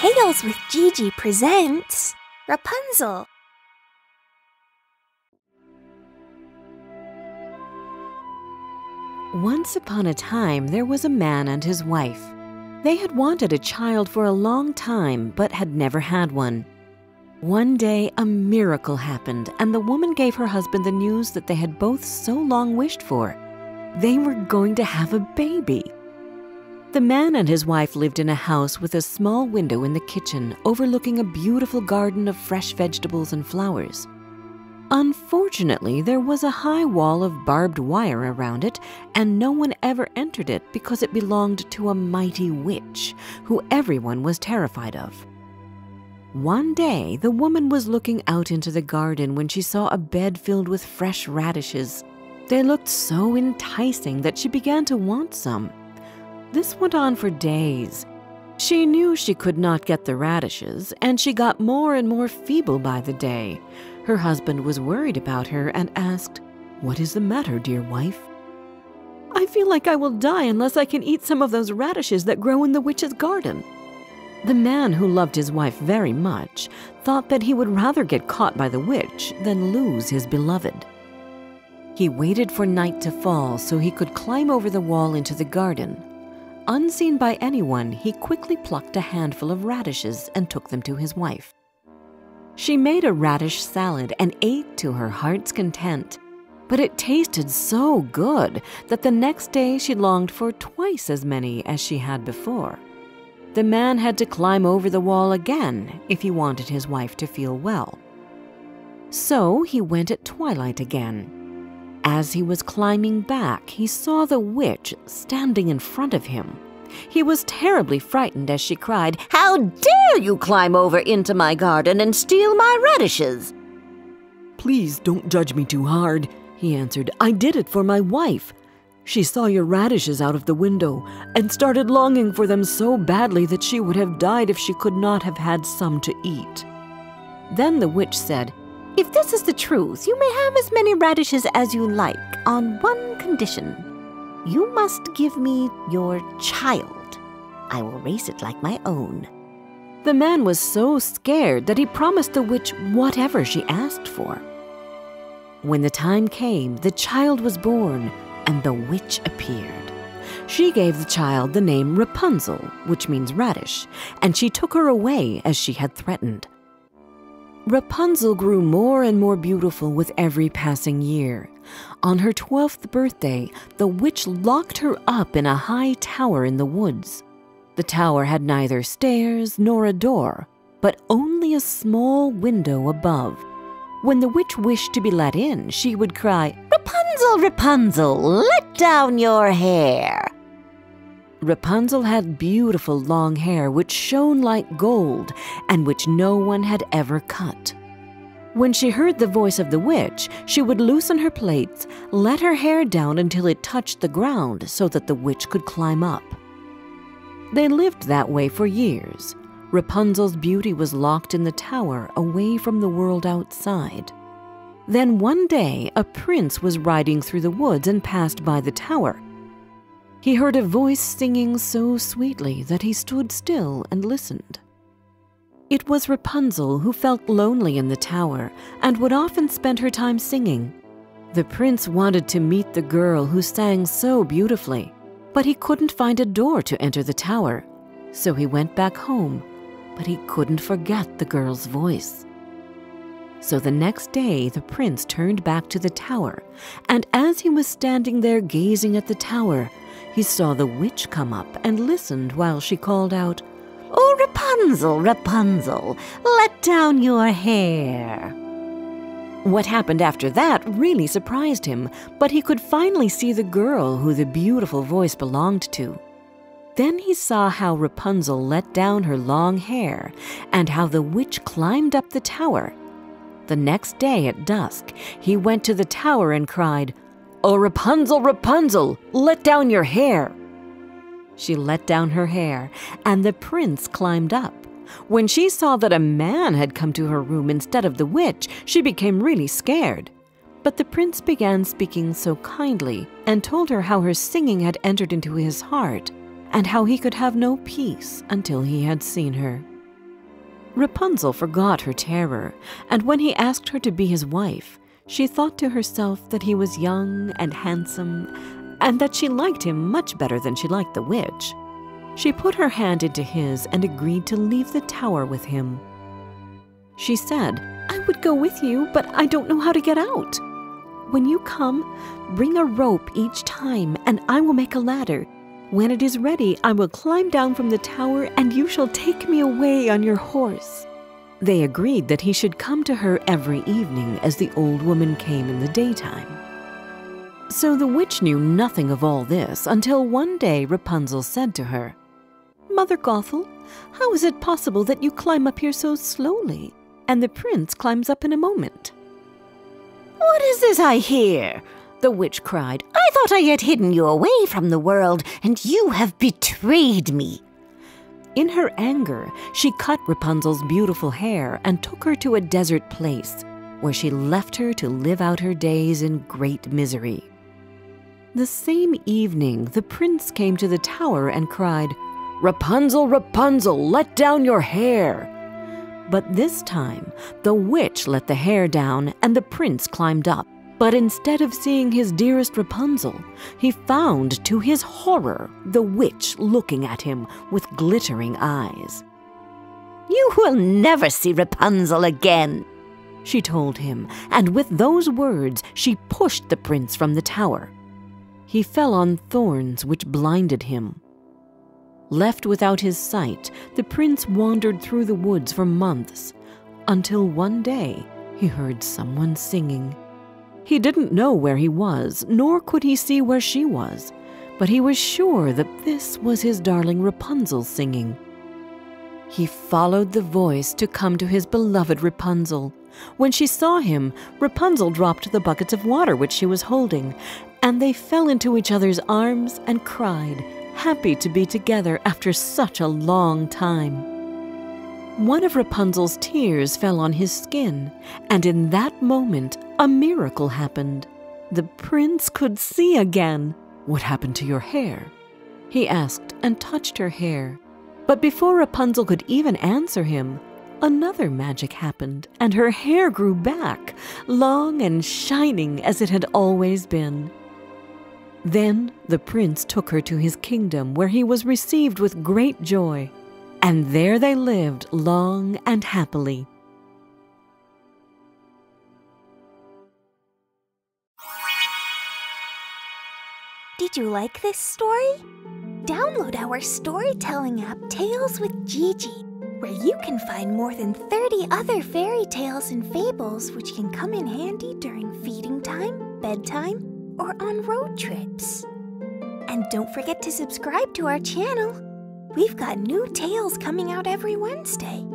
Tales with Gigi presents Rapunzel. Once upon a time, there was a man and his wife. They had wanted a child for a long time, but had never had one. One day, a miracle happened, and the woman gave her husband the news that they had both so long wished for. They were going to have a baby. The man and his wife lived in a house with a small window in the kitchen overlooking a beautiful garden of fresh vegetables and flowers. Unfortunately, there was a high wall of barbed wire around it, and no one ever entered it because it belonged to a mighty witch, who everyone was terrified of. One day, the woman was looking out into the garden when she saw a bed filled with fresh radishes. They looked so enticing that she began to want some. This went on for days. She knew she could not get the radishes, and she got more and more feeble by the day. Her husband was worried about her and asked, "What is the matter, dear wife?" "I feel like I will die unless I can eat some of those radishes that grow in the witch's garden." The man, who loved his wife very much, thought that he would rather get caught by the witch than lose his beloved. He waited for night to fall so he could climb over the wall into the garden. Unseen by anyone, he quickly plucked a handful of radishes and took them to his wife. She made a radish salad and ate to her heart's content, but it tasted so good that the next day she longed for twice as many as she had before. The man had to climb over the wall again if he wanted his wife to feel well. So he went at twilight again. As he was climbing back, he saw the witch standing in front of him. He was terribly frightened as she cried, "How dare you climb over into my garden and steal my radishes?" "Please don't judge me too hard," he answered. "I did it for my wife. She saw your radishes out of the window and started longing for them so badly that she would have died if she could not have had some to eat." Then the witch said, "If this is the truth, you may have as many radishes as you like, on one condition. You must give me your child. I will raise it like my own." The man was so scared that he promised the witch whatever she asked for. When the time came, the child was born, and the witch appeared. She gave the child the name Rapunzel, which means radish, and she took her away as she had threatened. Rapunzel grew more and more beautiful with every passing year. On her 12th birthday, the witch locked her up in a high tower in the woods. The tower had neither stairs nor a door, but only a small window above. When the witch wished to be let in, she would cry, "Rapunzel, Rapunzel, let down your hair." Rapunzel had beautiful long hair which shone like gold and which no one had ever cut. When she heard the voice of the witch, she would loosen her plaits, let her hair down until it touched the ground so that the witch could climb up. They lived that way for years. Rapunzel's beauty was locked in the tower away from the world outside. Then one day, a prince was riding through the woods and passed by the tower. He heard a voice singing so sweetly that he stood still and listened. It was Rapunzel, who felt lonely in the tower and would often spend her time singing. The prince wanted to meet the girl who sang so beautifully, but he couldn't find a door to enter the tower. So he went back home, but he couldn't forget the girl's voice. So the next day, the prince turned back to the tower, and as he was standing there gazing at the tower, he saw the witch come up and listened while she called out, "Oh, Rapunzel, Rapunzel, let down your hair." What happened after that really surprised him, but he could finally see the girl who the beautiful voice belonged to. Then he saw how Rapunzel let down her long hair and how the witch climbed up the tower. The next day at dusk, he went to the tower and cried, "Oh, Rapunzel, Rapunzel, let down your hair." She let down her hair, and the prince climbed up. When she saw that a man had come to her room instead of the witch, she became really scared. But the prince began speaking so kindly and told her how her singing had entered into his heart and how he could have no peace until he had seen her. Rapunzel forgot her terror, and when he asked her to be his wife, she thought to herself that he was young and handsome, and that she liked him much better than she liked the witch. She put her hand into his and agreed to leave the tower with him. She said, "I would go with you, but I don't know how to get out. When you come, bring a rope each time, and I will make a ladder. When it is ready, I will climb down from the tower, and you shall take me away on your horse." They agreed that he should come to her every evening as the old woman came in the daytime. So the witch knew nothing of all this until one day Rapunzel said to her, "Mother Gothel, how is it possible that you climb up here so slowly, and the prince climbs up in a moment?" "What is this I hear?" the witch cried. "I thought I had hidden you away from the world, and you have betrayed me." In her anger, she cut Rapunzel's beautiful hair and took her to a desert place, where she left her to live out her days in great misery. The same evening, the prince came to the tower and cried, "Rapunzel, Rapunzel, let down your hair!" But this time, the witch let the hair down and the prince climbed up. But instead of seeing his dearest Rapunzel, he found, to his horror, the witch looking at him with glittering eyes. "You will never see Rapunzel again," she told him, and with those words she pushed the prince from the tower. He fell on thorns which blinded him. Left without his sight, the prince wandered through the woods for months, until one day he heard someone singing. He didn't know where he was, nor could he see where she was, but he was sure that this was his darling Rapunzel singing. He followed the voice to come to his beloved Rapunzel. When she saw him, Rapunzel dropped the buckets of water which she was holding, and they fell into each other's arms and cried, happy to be together after such a long time. One of Rapunzel's tears fell on his skin, and in that moment a miracle happened. The prince could see again. "What happened to your hair?" he asked, and touched her hair. But before Rapunzel could even answer him, another magic happened, and her hair grew back, long and shining as it had always been. Then the prince took her to his kingdom, where he was received with great joy, and there they lived long and happily. Did you like this story? Download our storytelling app, Tales with Gigi, where you can find more than 30 other fairy tales and fables which can come in handy during feeding time, bedtime, or on road trips. And don't forget to subscribe to our channel. We've got new tales coming out every Wednesday.